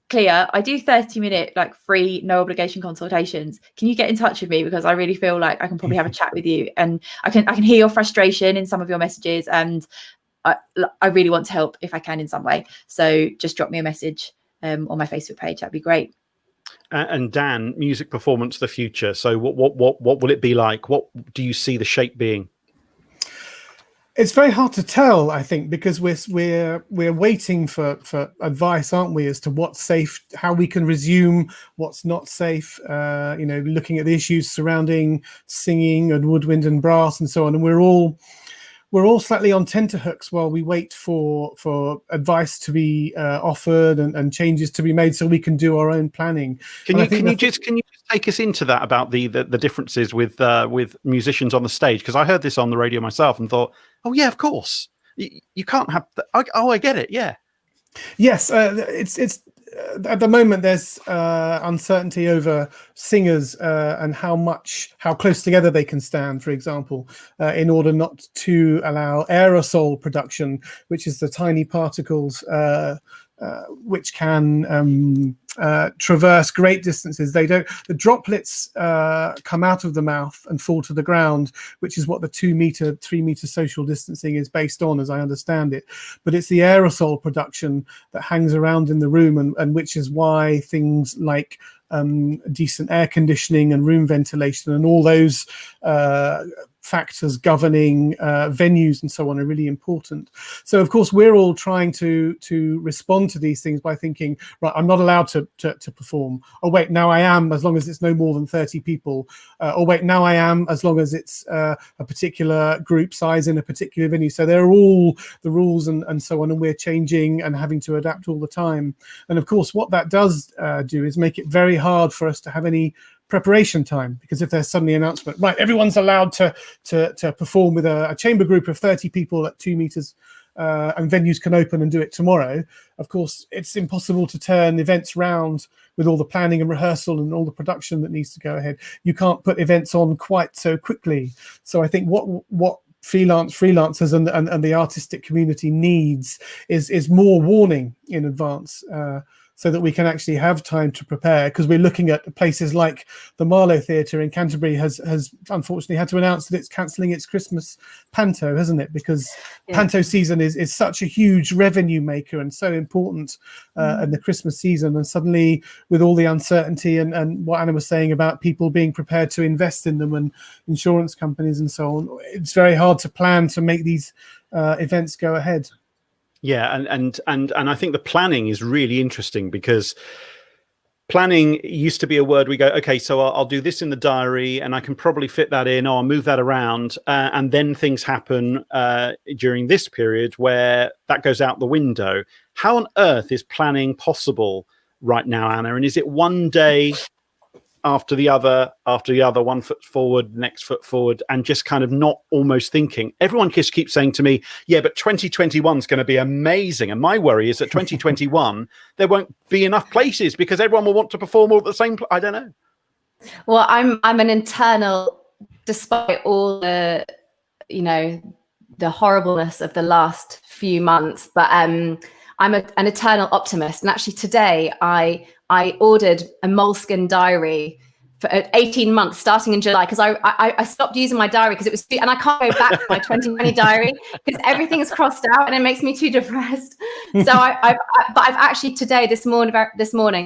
Clea, I do 30-minute like free, no obligation consultations. Can you get in touch with me, because I really feel like I can probably have a chat with you, and I can hear your frustration in some of your messages, and I really want to help if I can in some way. So just drop me a message on my Facebook page. That'd be great. And Dan, music performance, the future. So what will it be like? What do you see the shape being? It's very hard to tell, I think, because we're waiting for advice, aren't we, as to what's safe, how we can resume, what's not safe. You know, looking at the issues surrounding singing and woodwind and brass and so on, and we're all slightly on tenterhooks while we wait for advice to be offered and changes to be made, so we can do our own planning. Can you just take us into that about the differences with musicians on the stage? Because I heard this on the radio myself and thought, oh yeah, of course, you can't have that. I get it. Yeah. Yes, it's at the moment there's uncertainty over singers and how close together they can stand, for example, in order not to allow aerosol production, which is the tiny particles which can traverse great distances. The droplets come out of the mouth and fall to the ground, which is what the 2 meter, 3 meter social distancing is based on, as I understand it. But it's the aerosol production that hangs around in the room, and which is why things like decent air conditioning and room ventilation and all those factors governing venues and so on are really important. So of course we're all trying to respond to these things by thinking, right, I'm not allowed to perform. Oh wait, now I am, as long as it's no more than 30 people. Oh wait, now I am, as long as it's a particular group size in a particular venue. So there are all the rules and so on, and we're changing and having to adapt all the time. And of course what that does do is make it very hard for us to have any preparation time, because if there's suddenly an announcement, right, everyone's allowed to perform with a chamber group of 30 people at 2 meters and venues can open and do it tomorrow, of course it's impossible to turn events round with all the planning and rehearsal and all the production that needs to go ahead. You can't put events on quite so quickly. So I think what freelancers and the artistic community needs is more warning in advance, so that we can actually have time to prepare, because we're looking at places like the Marlow Theatre in Canterbury has unfortunately had to announce that it's cancelling its Christmas panto, hasn't it? Because panto season is such a huge revenue maker and so important in the Christmas season. And suddenly, with all the uncertainty and what Anna was saying about people being prepared to invest in them and insurance companies and so on, it's very hard to plan to make these events go ahead. Yeah, and I think the planning is really interesting, because planning used to be a word we go, okay, so I'll do this in the diary and I can probably fit that in, or I'll move that around, and then things happen during this period where that goes out the window. How on earth is planning possible right now, Anna? And is it one day after the other, 1 foot forward, next foot forward, and just kind of not almost thinking? Everyone just keeps saying to me, yeah, but 2021 is going to be amazing. And my worry is that 2021, there won't be enough places because everyone will want to perform all at the same place. I don't know. Well, I'm an internal, despite all the, the horribleness of the last few months, but I'm an eternal optimist. And actually today I ordered a moleskin diary for 18 months starting in July, because I stopped using my diary because it was and I can't go back to my 2020 diary because everything is crossed out and it makes me too depressed. So I've actually today, this morning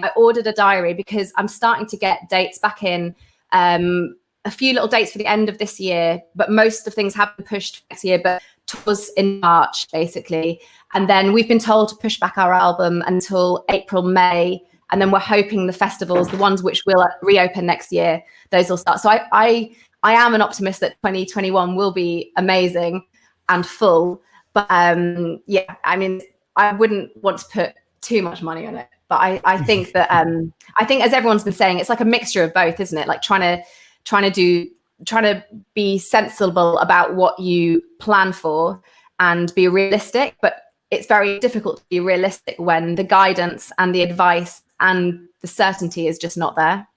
I ordered a diary because I'm starting to get dates back in, a few little dates for the end of this year, but most of things have been pushed next year, but tours in March basically. And then we've been told to push back our album until April, May. And then we're hoping the festivals, the ones which will reopen next year, those will start. So I am an optimist that 2021 will be amazing and full. But yeah, I mean, I wouldn't want to put too much money on it. But I think that I think, as everyone's been saying, it's like a mixture of both, isn't it? Like trying to be sensible about what you plan for and be realistic. But it's very difficult to be realistic when the guidance and the advice and the certainty is just not there.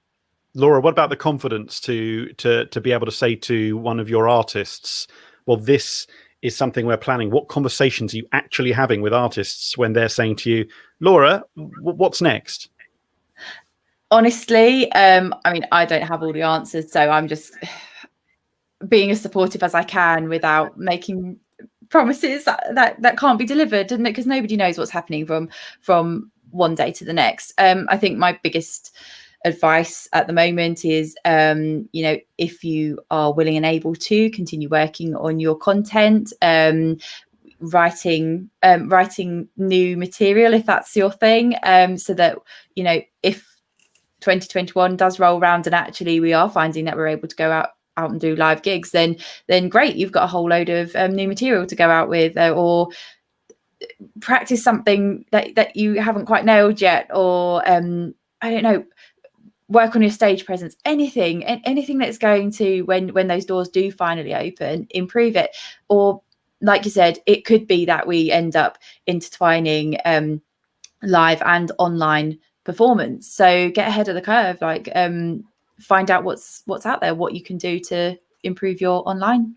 Laura, what about the confidence to be able to say to one of your artists, well, this is something we're planning? What conversations are you actually having with artists when they're saying to you, Laura, what's next? Honestly, I mean, I don't have all the answers, so I'm just being as supportive as I can without making promises that can't be delivered, and because nobody knows what's happening from one day to the next. I think my biggest advice at the moment is, if you are willing and able to continue working on your content, writing new material if that's your thing, so that if 2021 does roll around and actually we are finding that we're able to go out and do live gigs, then great, you've got a whole load of new material to go out with, or practice something that you haven't quite nailed yet, or I don't know, work on your stage presence, anything that's going to, when those doors do finally open, improve it. Or like you said, it could be that we end up intertwining live and online performance. So get ahead of the curve, like find out what's out there, what you can do to improve your online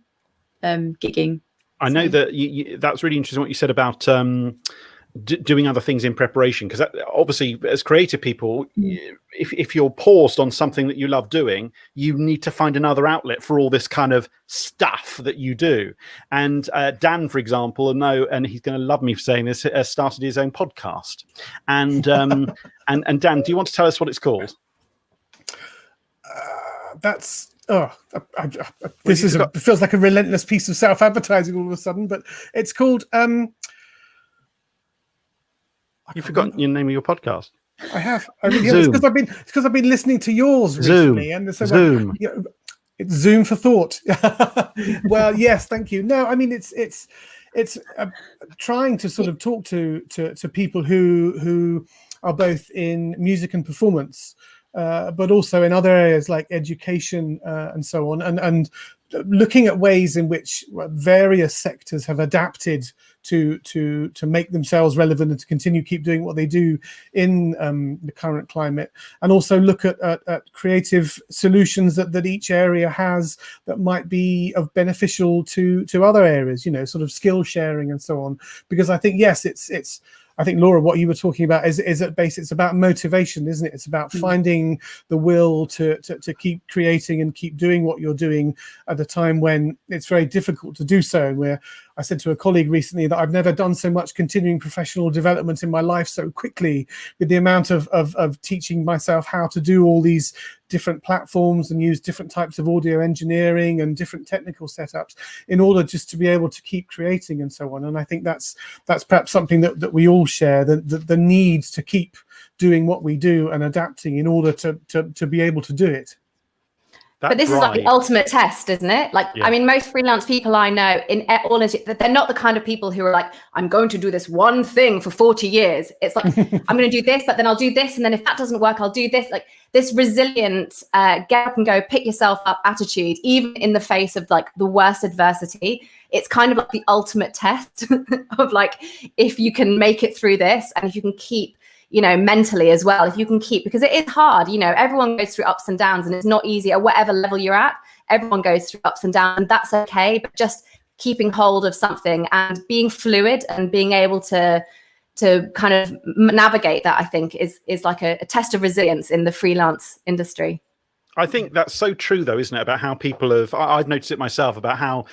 gigging. I know that that's really interesting what you said about doing other things in preparation, because obviously as creative people, if you're paused on something that you love doing, you need to find another outlet for all this kind of stuff that you do. And Dan, for example, and he's going to love me for saying this, started his own podcast. And and Dan, do you want to tell us what it's called? It feels like a relentless piece of self-advertising all of a sudden, but it's called You've forgotten your name of your podcast. I have. It's because I've been listening to yours recently, and so Zoom. It's Zoom for thought. Well, yes, thank you. No, I mean it's trying to sort of talk to people who are both in music and performance, but also in other areas like education and so on, and looking at ways in which various sectors have adapted to make themselves relevant and to continue keep doing what they do in the current climate, and also look at creative solutions that each area has that might be of beneficial to other areas, sort of skill sharing and so on. Because I think, yes, it's I think, Laura, what you were talking about is at base, it's about motivation, isn't it? It's about finding the will to keep creating and keep doing what you're doing at a time when it's very difficult to do so. Where I said to a colleague recently that I've never done so much continuing professional development in my life so quickly, with the amount of teaching myself how to do all these different platforms and use different types of audio engineering and different technical setups in order just to be able to keep creating and so on. And I think that's perhaps something that we all share, the need to keep doing what we do and adapting in order to be able to do it. But this is like the ultimate test, isn't it? Like, yeah. I mean, most freelance people I know they're not the kind of people who are like, I'm going to do this one thing for 40 years. It's like, I'm going to do this, but then I'll do this. And then if that doesn't work, I'll do this. Like this resilient, get up and go, pick yourself up attitude, even in the face of like the worst adversity. It's kind of like the ultimate test of like, if you can make it through this and if you can keep, mentally as well, if you can keep, because it is hard, everyone goes through ups and downs and it's not easy at whatever level you're at. Everyone goes through ups and downs, and that's okay. But just keeping hold of something and being fluid and being able to kind of navigate that, I think is like a test of resilience in the freelance industry. I think that's so true, though, isn't it? About how people I've noticed it myself, about how,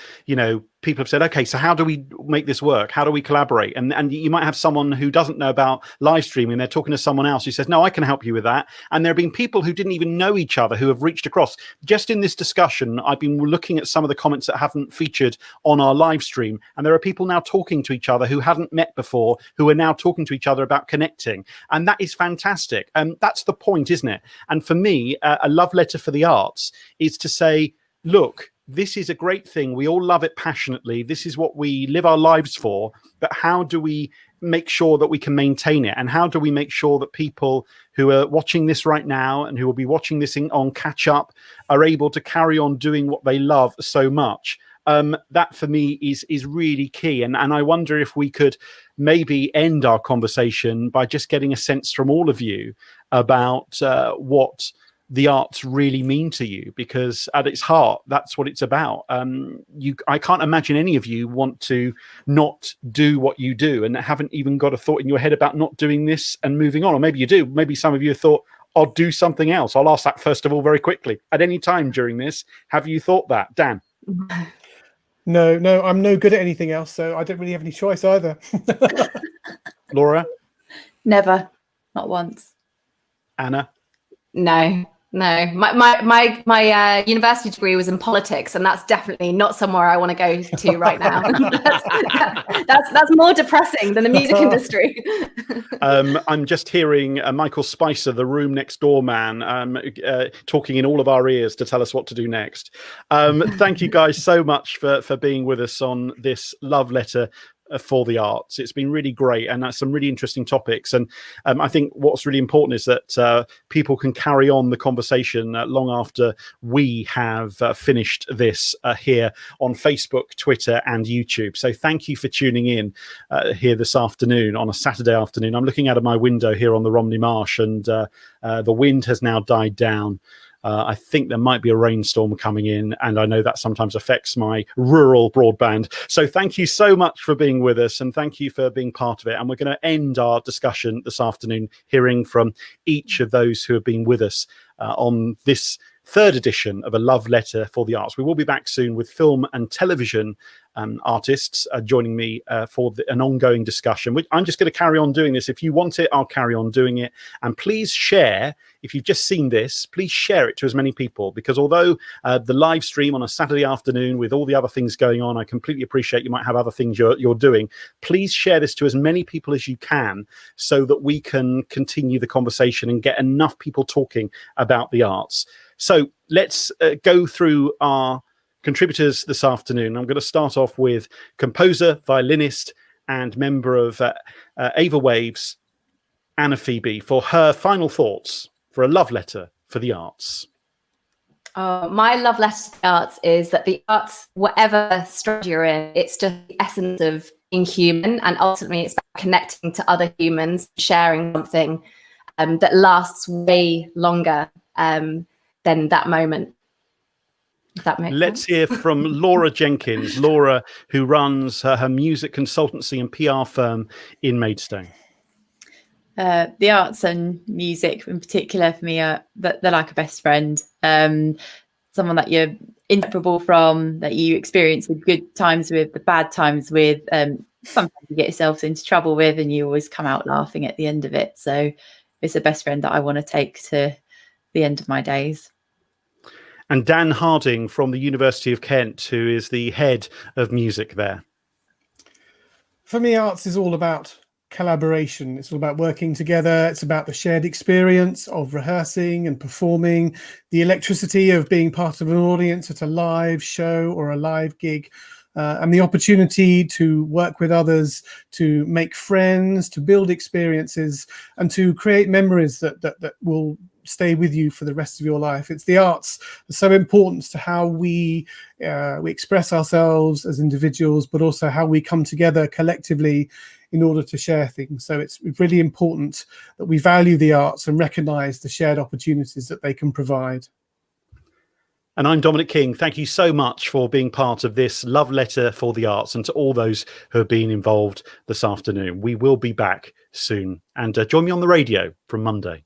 people have said, okay, so how do we make this work? How do we collaborate? And you might have someone who doesn't know about live streaming. They're talking to someone else who says, no, I can help you with that. And there have been people who didn't even know each other who have reached across. Just in this discussion, I've been looking at some of the comments that haven't featured on our live stream. And there are people now talking to each other who hadn't met before, who are now talking to each other about connecting. And that is fantastic. And that's the point, isn't it? And for me, a love letter for the arts is to say, look, this is a great thing. We all love it passionately. This is what we live our lives for. But how do we make sure that we can maintain it? And how do we make sure that people who are watching this right now and who will be watching this on catch up are able to carry on doing what they love so much? That for me is really key. And I wonder if we could maybe end our conversation by just getting a sense from all of you about what the arts really mean to you, because at its heart, that's what it's about. I can't imagine any of you want to not do what you do and haven't even got a thought in your head about not doing this and moving on. Or maybe you do. Maybe some of you have thought, I'll do something else. I'll ask that first of all very quickly. At any time during this, have you thought that? Dan? No, I'm no good at anything else, so I don't really have any choice either. Laura? Never, not once. Anna? No. My university degree was in politics, and that's definitely not somewhere I want to go to right now. that's more depressing than the music industry. I'm just hearing Michael Spicer, the room next door man, talking in all of our ears to tell us what to do next. Thank you guys so much for being with us on this love letter for the arts. It's been really great, and that's some really interesting topics. And I think what's really important is that people can carry on the conversation long after we have finished this here on Facebook, Twitter, and YouTube. So thank you for tuning in here this afternoon on a Saturday afternoon. I'm looking out of my window here on the Romney Marsh, and the wind has now died down. I think there might be a rainstorm coming in, and I know that sometimes affects my rural broadband. So thank you so much for being with us, and thank you for being part of it. And we're going to end our discussion this afternoon hearing from each of those who have been with us on this third edition of A Love Letter for the Arts. We will be back soon with film and television artists joining me for an ongoing discussion. I'm just going to carry on doing this. If you want it, I'll carry on doing it. And please share, if you've just seen this, please share it to as many people, because although the live stream on a Saturday afternoon with all the other things going on, I completely appreciate you might have other things you're doing. Please share this to as many people as you can so that we can continue the conversation and get enough people talking about the arts. So let's go through our contributors this afternoon. I'm going to start off with composer, violinist, and member of Ava Waves, Anna Phoebe, for her final thoughts for a love letter for the arts. My love letter to the arts is that the arts, whatever strategy you're in, it's just the essence of being human, and ultimately it's about connecting to other humans, sharing something that lasts way longer than that moment. If that makes Let's sense. hear from Laura Jenkins. Laura, who runs her music consultancy and PR firm in Maidstone. The arts and music in particular for me are they're like a best friend. Someone that you're inseparable from, that you experience the good times with, the bad times with, sometimes you get yourself into trouble with, and you always come out laughing at the end of it. So it's a best friend that I want to take to the end of my days. And Dan Harding from the University of Kent, who is the head of music there. For me, arts is all about collaboration. It's all about working together. It's about the shared experience of rehearsing and performing, the electricity of being part of an audience at a live show or a live gig, and the opportunity to work with others, to make friends, to build experiences, and to create memories that will stay with you for the rest of your life. It's the arts are so important to how we express ourselves as individuals, but also how we come together collectively in order to share things. So it's really important that we value the arts and recognise the shared opportunities that they can provide. And I'm Dominic King. Thank you so much for being part of this love letter for the arts, and to all those who have been involved this afternoon. We will be back soon, and join me on the radio from Monday.